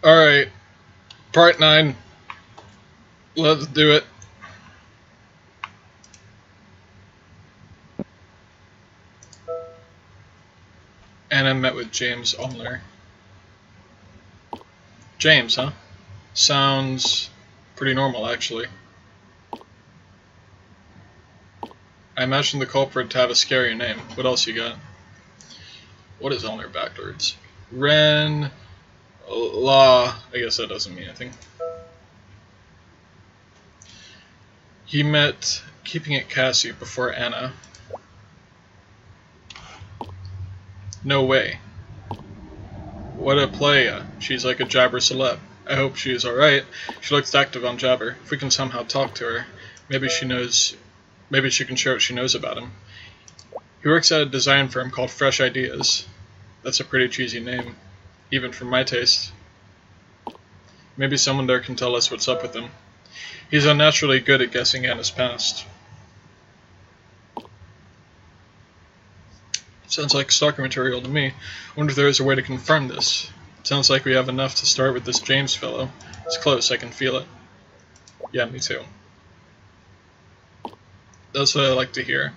Alright, part 9. Let's do it. Anna met with James Ulner. James, huh? Sounds pretty normal, actually. I imagine the culprit to have a scarier name. What else you got? What is Ulner backwards? Ren... Law... I guess that doesn't mean anything. He met Keeping It Cassie before Anna. No way. What a playa. She's like a Jabber celeb. I hope she is alright. She looks active on Jabber. If we can somehow talk to her, maybe she can share what she knows about him. He works at a design firm called Fresh Ideas. That's a pretty cheesy name, even for my taste. Maybe someone there can tell us what's up with him. He's unnaturally good at guessing Anna's past. Sounds like stalker material to me. Wonder if there is a way to confirm this. Sounds like we have enough to start with this James fellow. It's close, I can feel it. Yeah, me too. That's what I like to hear.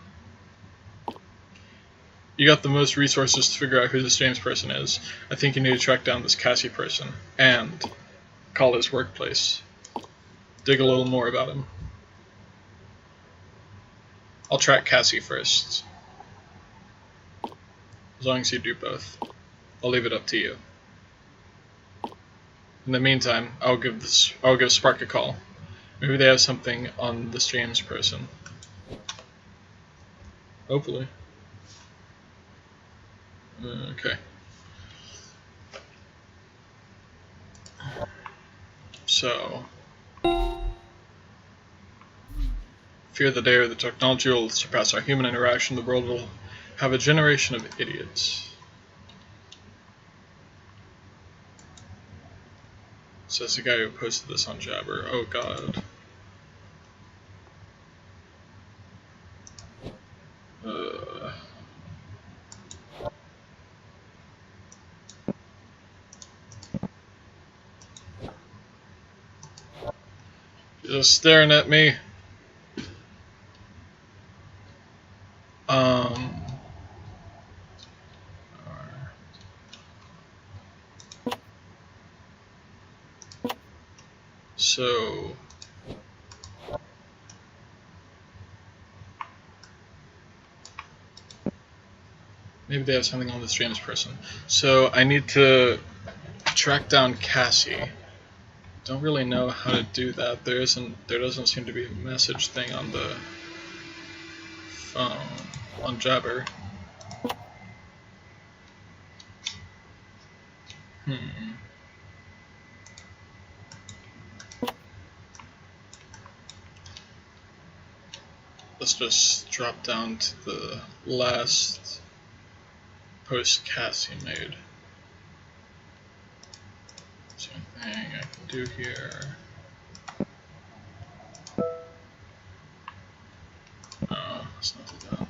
You got the most resources to figure out who this James person is. I think you need to track down this Cassie person. And call his workplace. Dig a little more about him. I'll track Cassie first. As long as you do both. I'll leave it up to you. In the meantime, I'll give Spark a call. Maybe they have something on this James person. Hopefully. Okay. So, fear the day where the technology will surpass our human interaction. The world will have a generation of idiots. Says the guy who posted this on Jabber. Oh god. Just staring at me. So maybe they have something on this James person. So I need to track down Cassie. Don't really know how to do that. There doesn't seem to be a message thing on the phone on Jabber. Let's just drop down to the last post Cassie made. Same thing I can do here. No, let's not do that.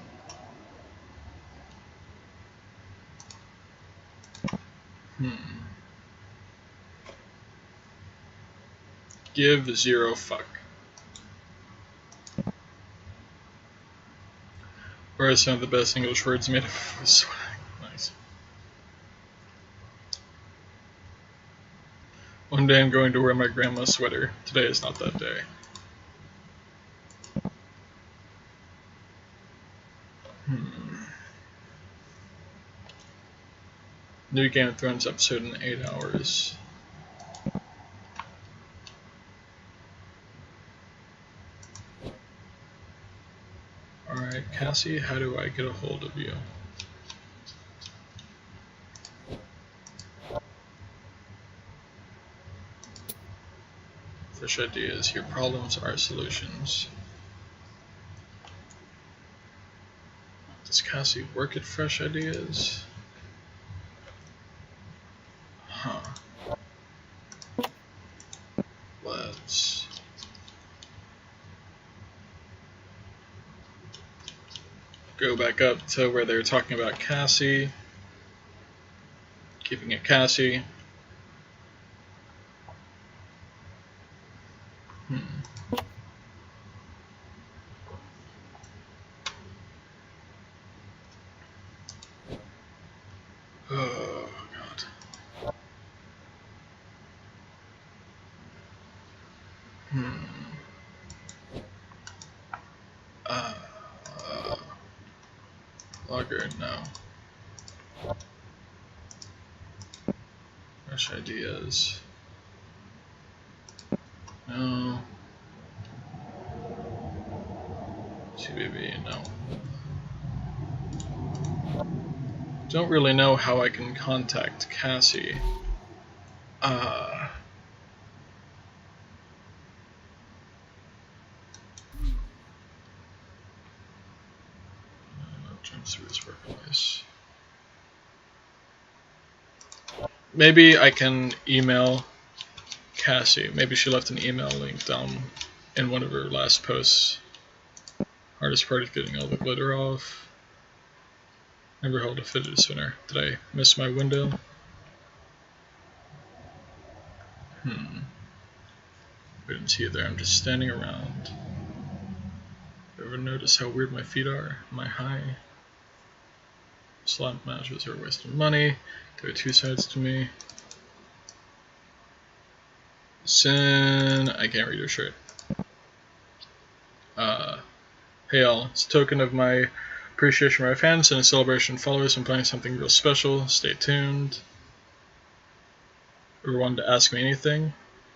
Give zero fuck. Or is some of the best English words made of swag. Nice. One day I'm going to wear my grandma's sweater. Today is not that day. New Game of Thrones episode in 8 hours. Alright, Cassie, how do I get a hold of you? Fresh ideas. Your problems are solutions. Does Cassie work at Fresh Ideas? Huh. Let's go back up to where they were talking about Cassie. Keeping it Cassie. Hmm. Logger, no. Fresh ideas. No. CBB, no. Don't really know how I can contact Cassie. Transfers workplace. Maybe I can email Cassie. Maybe she left an email link down in one of her last posts. Hardest part is getting all the glitter off. Never held a fidget spinner. Did I miss my window? I didn't see it there. I'm just standing around. Ever notice how weird my feet are? Am I high? Slot matches are a waste of money. There are two sides to me. Sin. I can't read your shirt. Hey all, it's a token of my appreciation for my fans and a celebration of followers. I'm planning something real special. Stay tuned. Ever wanted to ask me anything?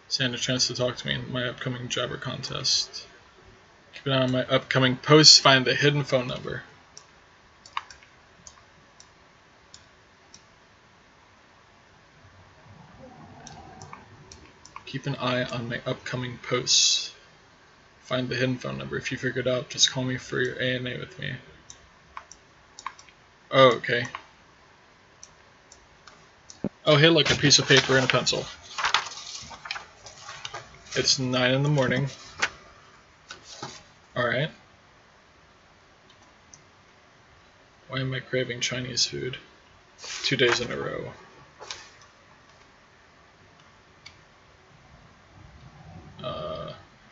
Stand a chance to talk to me in my upcoming Jabber contest. Keep an eye on my upcoming posts. Find the hidden phone number. Keep an eye on my upcoming posts. Find the hidden phone number. If you figure it out, just call me for your AMA with me. Oh, okay. Oh, hey, look, a piece of paper and a pencil. It's 9 in the morning. Alright. Why am I craving Chinese food? 2 days in a row.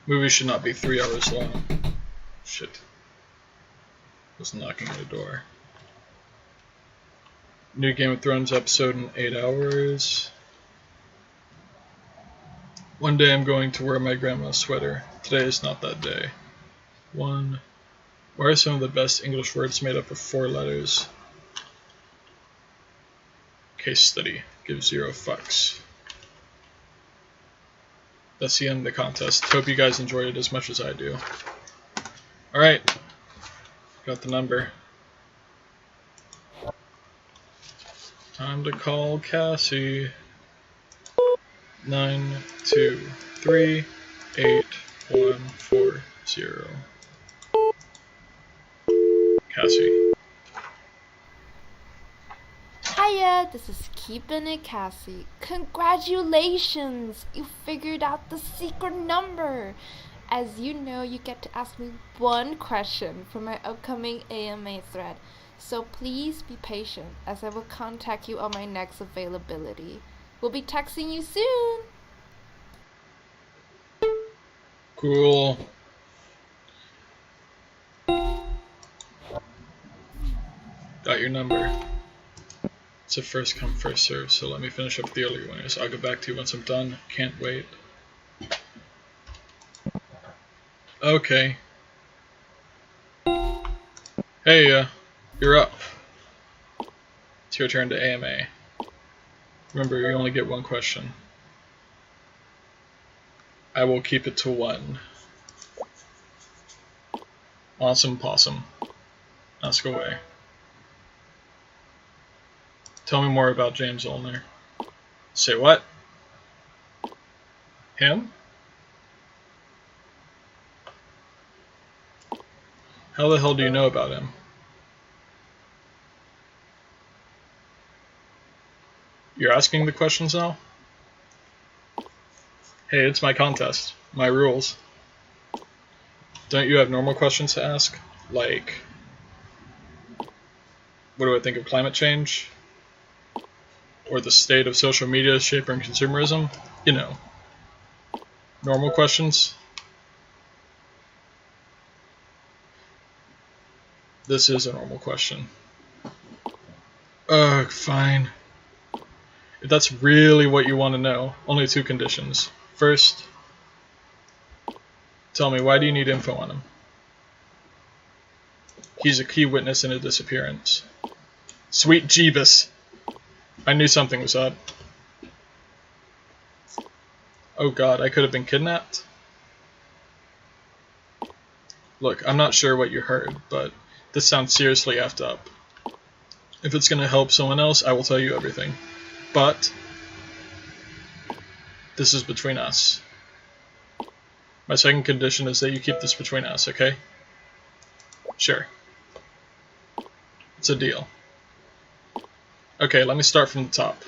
Movie should not be 3 hours long. Shit. Was knocking at the door. New Game of Thrones episode in 8 hours. One day I'm going to wear my grandma's sweater. Today is not that day. 1. Why are some of the best English words made up of 4 letters? Case study. Give 0 fucks. That's the end of the contest. Hope you guys enjoyed it as much as I do. Alright. Got the number. Time to call Cassie. 9238140. Cassie. Hiya, this is Keepin' It Cassie. Congratulations! You figured out the secret number! As you know, you get to ask me one question for my upcoming AMA thread. So please be patient as I will contact you on my next availability. We'll be texting you soon! Cool. Got your number. It's a first come, first serve, so let me finish up the early winners. I'll get back to you once I'm done. Can't wait. Okay. Hey, you're up. It's your turn to AMA. Remember, you only get one question. I will keep it to 1. Awesome possum. Ask away. Tell me more about James Olner. Say what? Him? How the hell do you know about him? You're asking the questions now? Hey, it's my contest. My rules. Don't you have normal questions to ask? Like, what do I think of climate change? Or the state of social media shaping consumerism? You know. Normal questions? This is a normal question. Ugh, fine. If that's really what you want to know, only 2 conditions. First, Tell me, why do you need info on him? He's a key witness in a disappearance. Sweet Jeebus! I knew something was up. Oh god, I could have been kidnapped? Look, I'm not sure what you heard, but this sounds seriously effed up. If it's gonna help someone else, I will tell you everything. But this is between us. My second condition is that you keep this between us, okay? Sure. It's a deal. Okay, let me start from the top.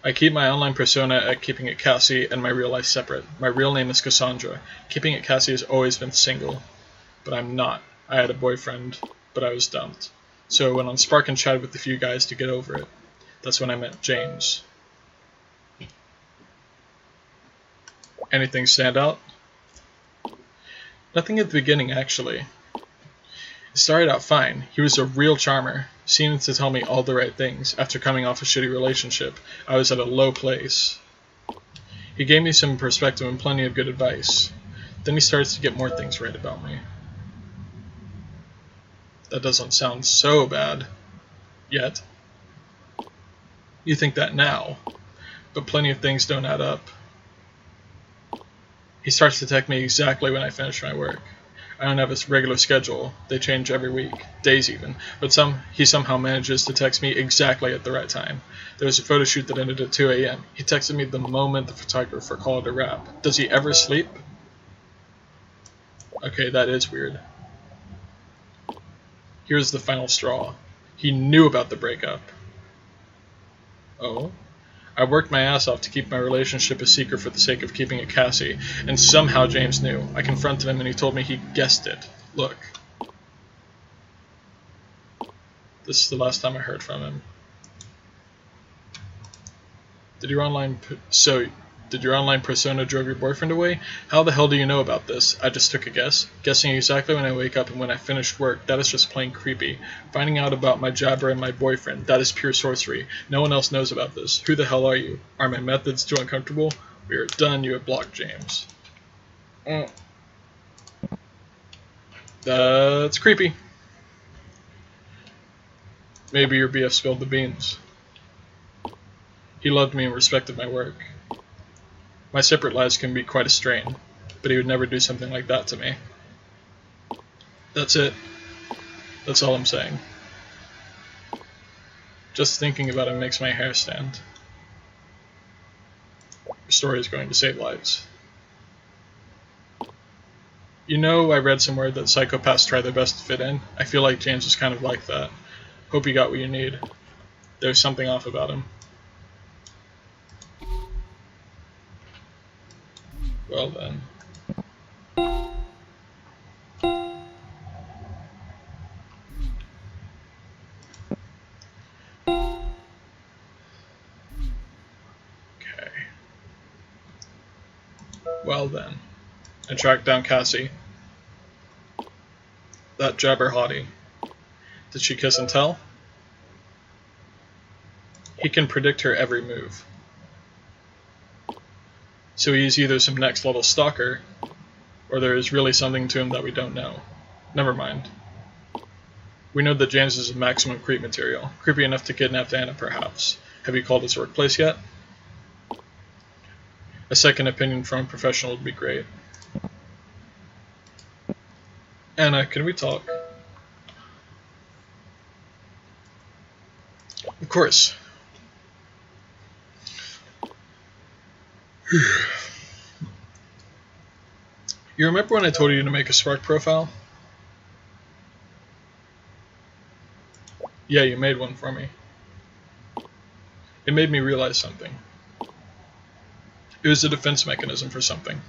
I keep my online persona at Keeping It Cassie and my real life separate. My real name is Cassandra. Keeping It Cassie has always been single. But I'm not. I had a boyfriend, but I was dumped. So I went on Spark and chatted with a few guys to get over it. That's when I met James. Anything stand out? Nothing at the beginning, actually. It started out fine. He was a real charmer, seemed to tell me all the right things. After coming off a shitty relationship, I was at a low place. He gave me some perspective and plenty of good advice. Then he starts to get more things right about me. That doesn't sound so bad. Yet. You think that now, but plenty of things don't add up. He starts to text me exactly when I finish my work. I don't have a regular schedule. They change every week, days even, but he somehow manages to text me exactly at the right time. There was a photo shoot that ended at 2 a.m. He texted me the moment the photographer called it a wrap. Does he ever sleep? Okay, that is weird. Here's the final straw. He knew about the breakup. Oh? I worked my ass off to keep my relationship a secret for the sake of keeping it Cassie, and somehow James knew. I confronted him and he told me he guessed it. Look. This is the last time I heard from him. Did your online persona drove your boyfriend away? How the hell do you know about this? I just took a guess. Guessing exactly when I wake up and when I finished work, that is just plain creepy. Finding out about my jabber and my boyfriend, that is pure sorcery. No one else knows about this. Who the hell are you? Are my methods too uncomfortable? We are done. You have blocked James. That's creepy. Maybe your BF spilled the beans. He loved me and respected my work. My separate lives can be quite a strain, but he would never do something like that to me. That's it. That's all I'm saying. Just thinking about it makes my hair stand. Your story is going to save lives. You know, I read somewhere that psychopaths try their best to fit in. I feel like James is kind of like that. Hope you got what you need. There's something off about him. Well then. Okay. Well then. I tracked down Cassie. That jabber hottie. Did she kiss and tell? He can predict her every move. So he's either some next level stalker, or there is really something to him that we don't know. Never mind. We know that James is a maximum creep material, creepy enough to kidnap Anna perhaps. Have you called his workplace yet? A second opinion from a professional would be great. Anna, can we talk? Of course. You remember when I told you to make a Spark profile? Yeah, you made one for me. It made me realize something. It was a defense mechanism for something.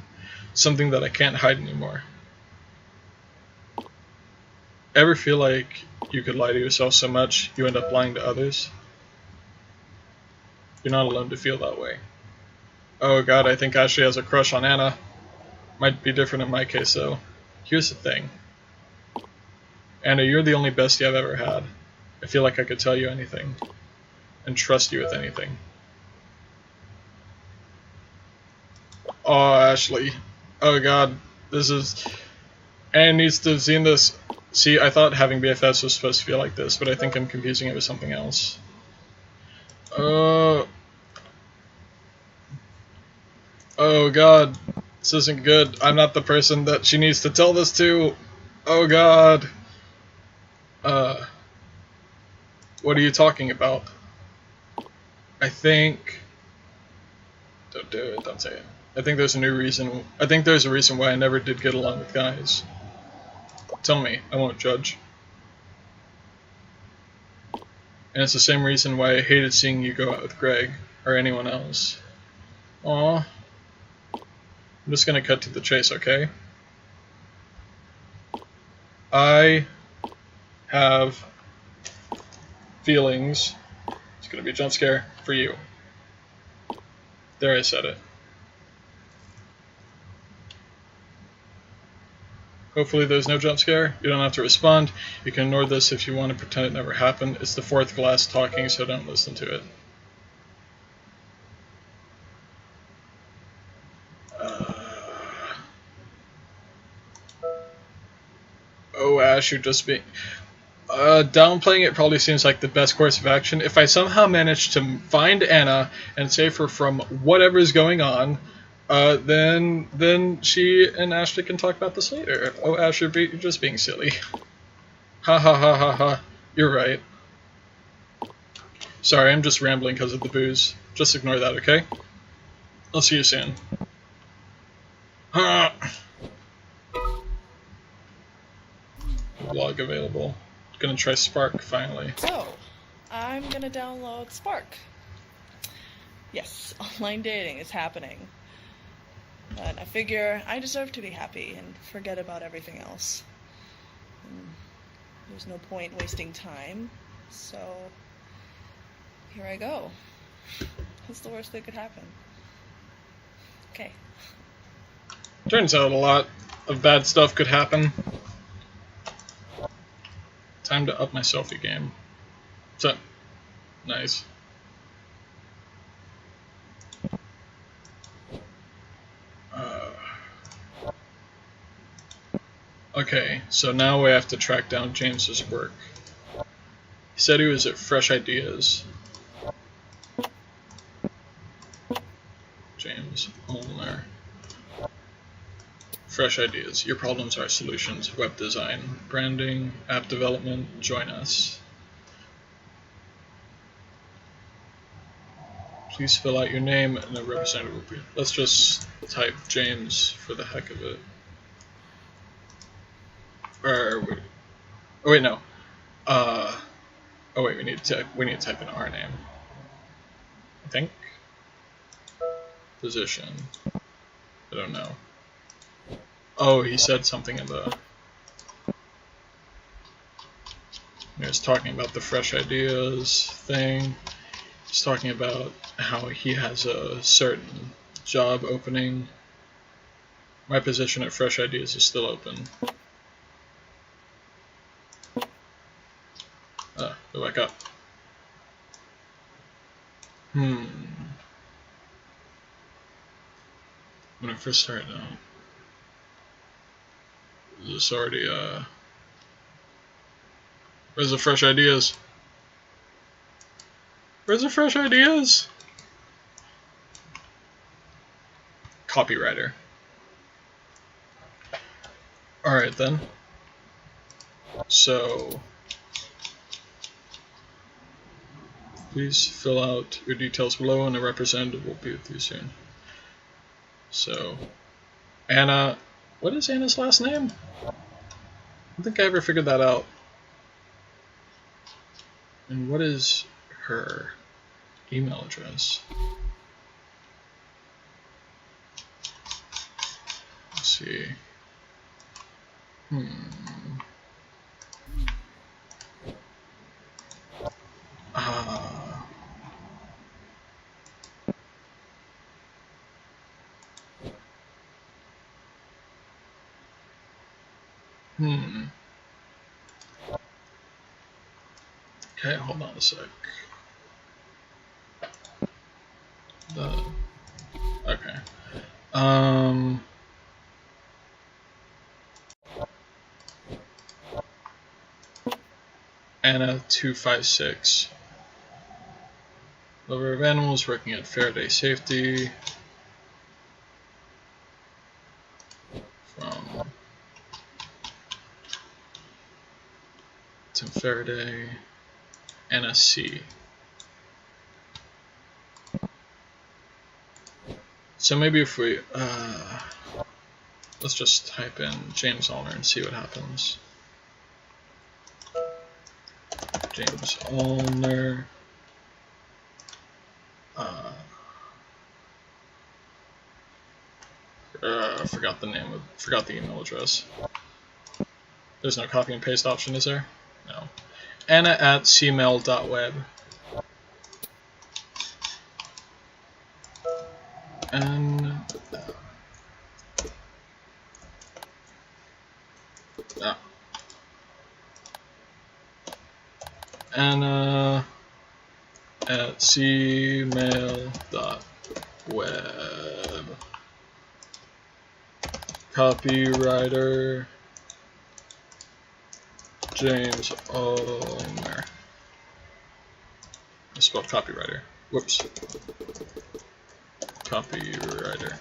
Something that I can't hide anymore. Ever feel like you could lie to yourself so much you end up lying to others? You're not alone to feel that way. Oh god, I think Ashley has a crush on Anna. Might be different in my case though. Here's the thing. Anna, you're the only bestie I've ever had. I feel like I could tell you anything. And trust you with anything. Oh, Ashley. Oh god, this is... Anne needs to have seen this. See, I thought having BFFs was supposed to feel like this, but I think I'm confusing it with something else. Oh god, this isn't good. I'm not the person that she needs to tell this to. Oh god. What are you talking about? I think... Don't do it, don't say it. I think there's a reason why I never did get along with guys. Tell me, I won't judge. And it's the same reason why I hated seeing you go out with Greg, or anyone else. Aw. I'm just gonna cut to the chase, okay? I have feelings. It's gonna be a jump scare for you. There, I said it. Hopefully there's no jump scare. You don't have to respond. You can ignore this if you want to pretend it never happened. It's the fourth glass talking, so don't listen to it. Oh, Ash, you're just being... downplaying it probably seems like the best course of action. If I somehow manage to find Anna and save her from whatever's going on, then she and Ashley can talk about this later. Oh, Ash, you're just being silly. Ha ha ha ha ha. You're right. Sorry, I'm just rambling because of the booze. Just ignore that, okay? I'll see you soon. Blog available. Gonna try Spark finally. So, I'm gonna download Spark. Yes, online dating is happening. But I figure I deserve to be happy and forget about everything else. There's no point wasting time, so here I go. What's the worst that could happen? Okay. Turns out a lot of bad stuff could happen. Time to up my selfie game. So, nice. Okay, so now we have to track down James's work. He said he was at Fresh Ideas. James Olner. Fresh Ideas. Your problems are solutions. Web design, branding, app development. Join us. Please fill out your name and a representative will be... Let's just type James for the heck of it. Or wait. Oh wait, no. Oh wait, we need to type in our name. I think. Position. I don't know. Oh, he said something in the... He was talking about the Fresh Ideas thing. He's talking about how he has a certain job opening. My position at Fresh Ideas is still open. Go back up. When I first started out, this already, where's the Fresh Ideas? Where's the Fresh Ideas? Copywriter. Alright then. So, please fill out your details below and a representative will be with you soon. So, Anna, what is Anna's last name? I don't think I ever figured that out. And what is her email address? Let's see. Okay, hold on a sec. Okay. Anna256. Lover of animals, working at Faraday Safety. From Tim Faraday. Anna C. So maybe if we, let's just type in James Allner and see what happens. James Allner. Forgot the email address. There's no copy and paste option, is there? No. Anna@cmail.web. And Anna@cmail.web. Copywriter James Allner. I spelled copywriter. Whoops. Copywriter.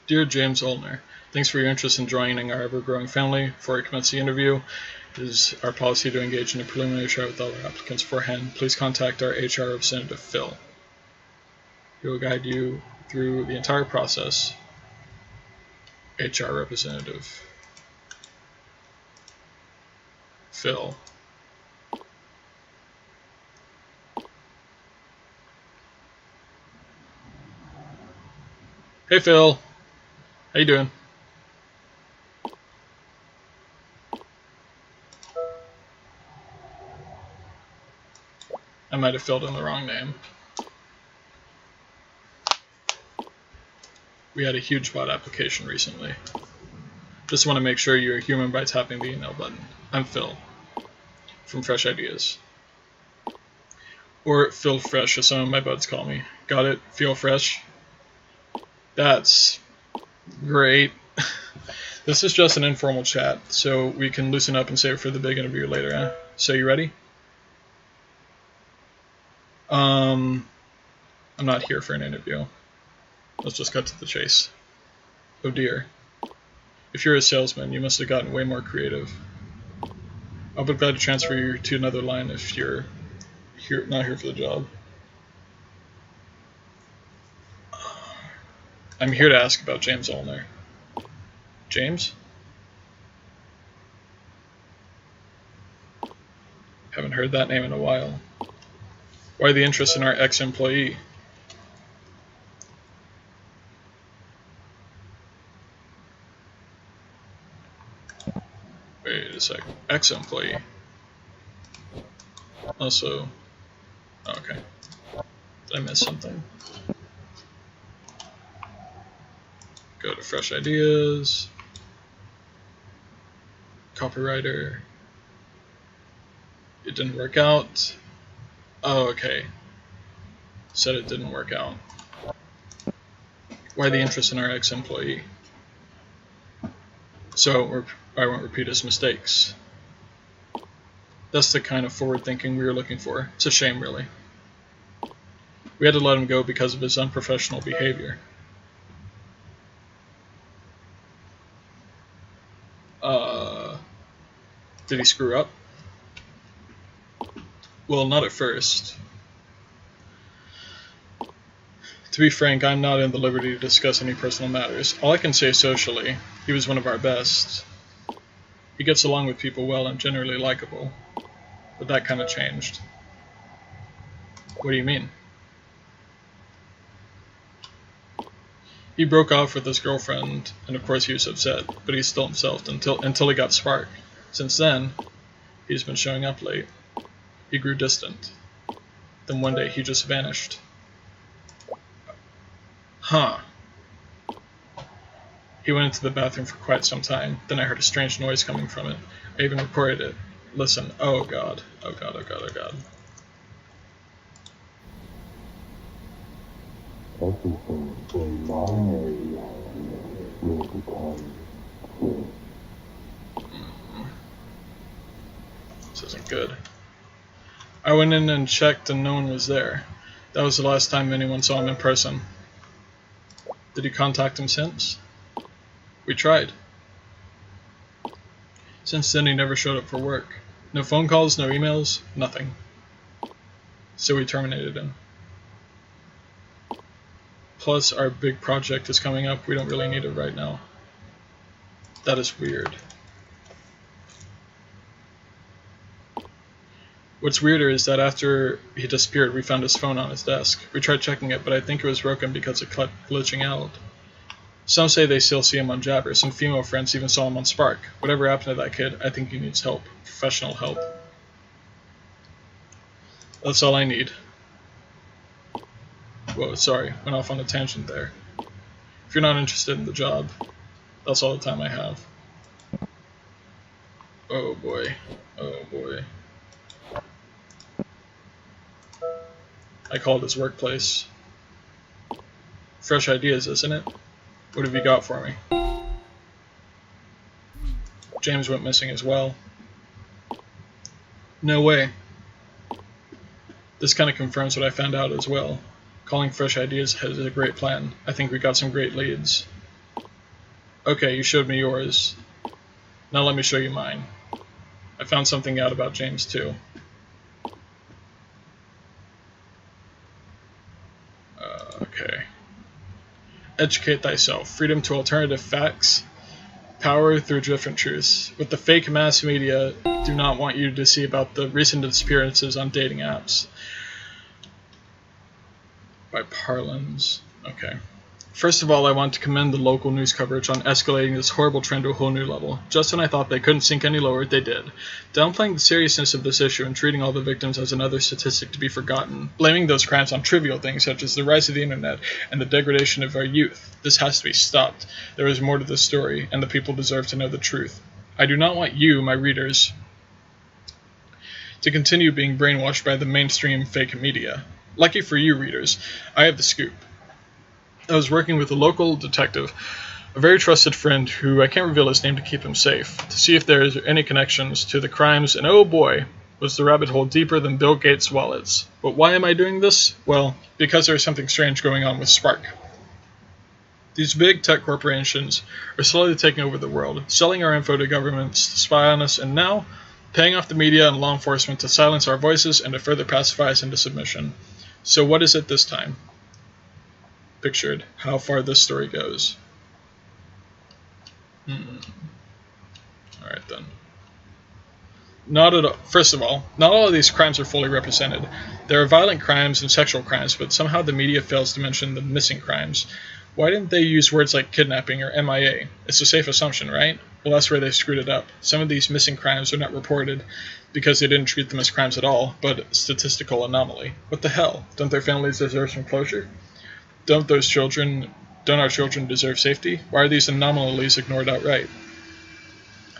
Dear James Allner, thanks for your interest in joining our ever-growing family. Before I commence the interview, it is our policy to engage in a preliminary chat with all our applicants beforehand. Please contact our HR representative, Phil. He will guide you through the entire process. HR representative, Phil. Hey Phil, how you doing? I might have filled in the wrong name. We had a huge bot application recently. Just want to make sure you're human by tapping the email button. I'm Phil, from Fresh Ideas. Or Phil Fresh, as some of my buds call me. Got it? Feel fresh? That's great. This is just an informal chat, so we can loosen up and save it for the big interview later, huh? So you ready? I'm not here for an interview. Let's just cut to the chase. Oh dear. If you're a salesman, you must have gotten way more creative. I'll be glad to transfer you to another line if you're not here for the job. I'm here to ask about James Allner. James? Haven't heard that name in a while. Why the interest in our ex-employee? Wait a sec. Ex-employee. Also, okay. Did I miss something? Go to Fresh Ideas. Copywriter. It didn't work out. Oh, okay. Said it didn't work out. Why the interest in our ex-employee? So I won't repeat his mistakes. That's the kind of forward thinking we were looking for. It's a shame, really. We had to let him go because of his unprofessional behavior. Did he screw up? Well, not at first. To be frank, I'm not in the liberty to discuss any personal matters. All I can say socially, he was one of our best. He gets along with people well and generally likable. But that kind of changed. What do you mean? He broke off with his girlfriend, and of course he was upset, but he's still himself until he got sparked. Since then, he's been showing up late. He grew distant. Then one day he just vanished. Huh. He went into the bathroom for quite some time. Then I heard a strange noise coming from it. I even recorded it. Listen. Oh god. Oh god, oh god, oh god. Everything in my area will become This isn't good. I went in and checked and no one was there. That was the last time anyone saw him in person. Did you contact him since? We tried. Since then he never showed up for work. No phone calls, no emails, nothing. So we terminated him. Plus our big project is coming up, we don't really need it right now. That is weird. What's weirder is that after he disappeared, we found his phone on his desk. We tried checking it, but I think it was broken because it kept glitching out. Some say they still see him on Jabber. Some female friends even saw him on Spark. Whatever happened to that kid, I think he needs help. Professional help. That's all I need. Whoa, sorry. Went off on a tangent there. If you're not interested in the job, that's all the time I have. Oh boy. Oh boy. I called his workplace. Fresh ideas, isn't it? What have you got for me? James went missing as well. No way. This kind of confirms what I found out as well. Calling Fresh Ideas has a great plan. I think we got some great leads. Okay, you showed me yours. Now let me show you mine. I found something out about James too. Okay. Educate thyself. Freedom to alternative facts. Power through different truths. What the fake mass media do not want you to see about the recent disappearances on dating apps. By Parlins. Okay. First of all, I want to commend the local news coverage on escalating this horrible trend to a whole new level. Just when I thought they couldn't sink any lower, they did. Downplaying the seriousness of this issue and treating all the victims as another statistic to be forgotten. Blaming those crimes on trivial things such as the rise of the internet and the degradation of our youth. This has to be stopped. There is more to this story, and the people deserve to know the truth. I do not want you, my readers, to continue being brainwashed by the mainstream fake media. Lucky for you, readers, I have the scoop. I was working with a local detective, a very trusted friend who I can't reveal his name to keep him safe, to see if there is any connections to the crimes, and oh boy, was the rabbit hole deeper than Bill Gates' wallets. But why am I doing this? Well, because there is something strange going on with Spark. These big tech corporations are slowly taking over the world, selling our info to governments to spy on us, and now paying off the media and law enforcement to silence our voices and to further pacify us into submission. So what is it this time? Pictured how far this story goes. Alright then. Not at all. First of all, not all of these crimes are fully represented. There are violent crimes and sexual crimes, but somehow the media fails to mention the missing crimes. Why didn't they use words like kidnapping or MIA? It's a safe assumption, right? Well, that's where they screwed it up. Some of these missing crimes are not reported because they didn't treat them as crimes at all, but statistical anomaly. What the hell? Don't their families deserve some closure? Don't our children deserve safety? Why are these anomalies ignored outright?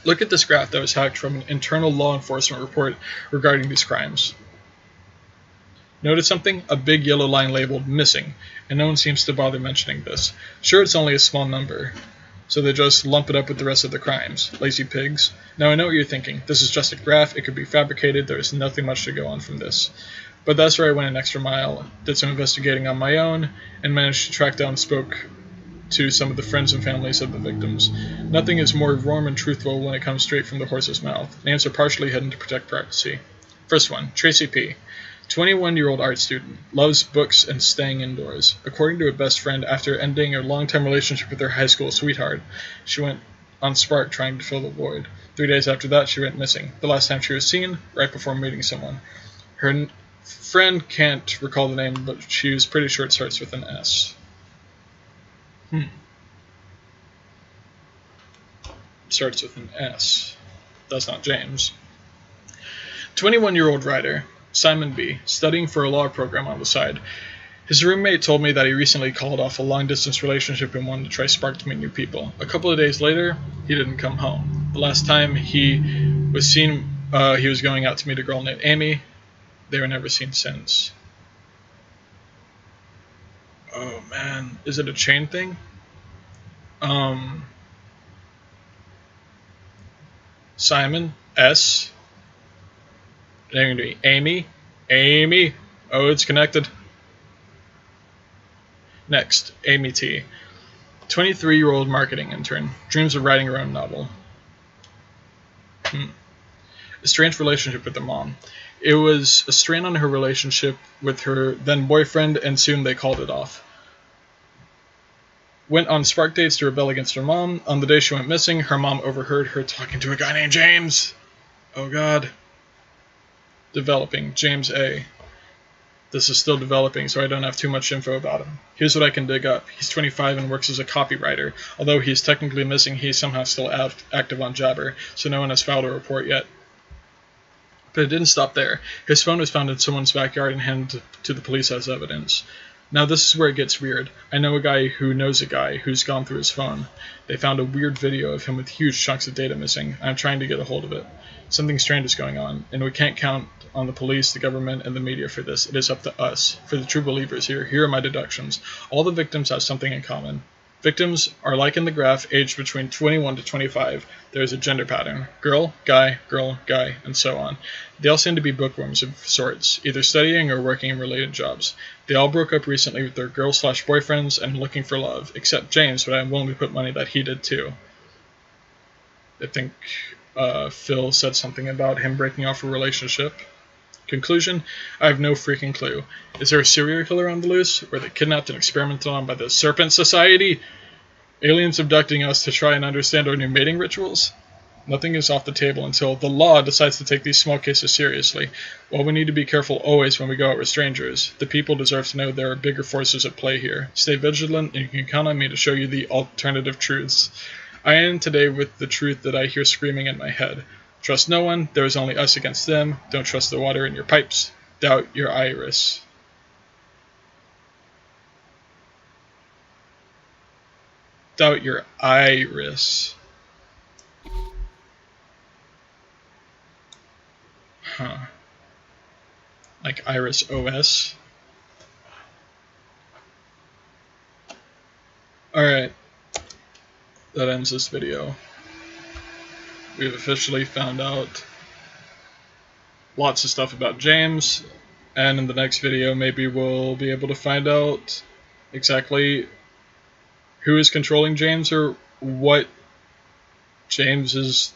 Look at this graph that was hacked from an internal law enforcement report regarding these crimes. Notice something? A big yellow line labeled missing, and no one seems to bother mentioning this. Sure, it's only a small number, so they just lump it up with the rest of the crimes. Lazy pigs. Now I know what you're thinking. This is just a graph, it could be fabricated, there is nothing much to go on from this. But that's where I went an extra mile, did some investigating on my own, and managed to track down and spoke to some of the friends and families of the victims. Nothing is more warm and truthful when it comes straight from the horse's mouth. Names are partially hidden to protect privacy. First one, Tracy P. 21-year-old art student, loves books and staying indoors. According to a best friend, after ending a long-time relationship with her high school sweetheart, she went on Spark trying to fill the void. 3 days after that, she went missing. The last time she was seen, right before meeting someone. Her friend can't recall the name, but she was pretty sure it starts with an S. Starts with an S. That's not James. 21-year-old writer, Simon B., studying for a law program on the side. His roommate told me that he recently called off a long-distance relationship and wanted to try Spark to meet new people. A couple of days later, he didn't come home. The last time he was seen, he was going out to meet a girl named Amy. They were never seen since. Oh man, is it a chain thing? Simon S. They're going to be Amy. Amy. Oh, it's connected. Next, Amy T. 23-year-old marketing intern. Dreams of writing her own novel. A strange relationship with her mom. It was a strain on her relationship with her then boyfriend, and soon they called it off. Went on spark dates to rebel against her mom. On the day she went missing, her mom overheard her talking to a guy named James. Oh god. Developing. James A. This is still developing, so I don't have too much info about him. Here's what I can dig up. He's 25 and works as a copywriter. Although he's technically missing, he's somehow still active on Jabber, so no one has filed a report yet. But it didn't stop there. His phone was found in someone's backyard and handed to the police as evidence. Now this is where it gets weird. I know a guy who knows a guy who's gone through his phone. They found a weird video of him with huge chunks of data missing. I'm trying to get a hold of it. Something strange is going on, and we can't count on the police, the government, and the media for this. It is up to us. For the true believers here are my deductions. All the victims have something in common. Victims are like in the graph, aged between 21 to 25. There is a gender pattern. Girl, guy, and so on. They all seem to be bookworms of sorts, either studying or working in related jobs. They all broke up recently with their girl/boyfriends and looking for love, except James, but I'm willing to put money that he did too. I think Phil said something about him breaking off a relationship. Conclusion, I have no freaking clue. Is there a serial killer on the loose? Were they kidnapped and experimented on by the Serpent Society? Aliens abducting us to try and understand our new mating rituals? Nothing is off the table until the law decides to take these small cases seriously. While we need to be careful always when we go out with strangers, the people deserve to know there are bigger forces at play here. Stay vigilant, and you can count on me to show you the alternative truths. I end today with the truth that I hear screaming in my head. Trust no one, there is only us against them. Don't trust the water in your pipes. Doubt your iris. Doubt your iris. Huh. Like Iris OS. Alright. That ends this video. We've officially found out lots of stuff about James, and in the next video maybe we'll be able to find out exactly who is controlling James or what James is...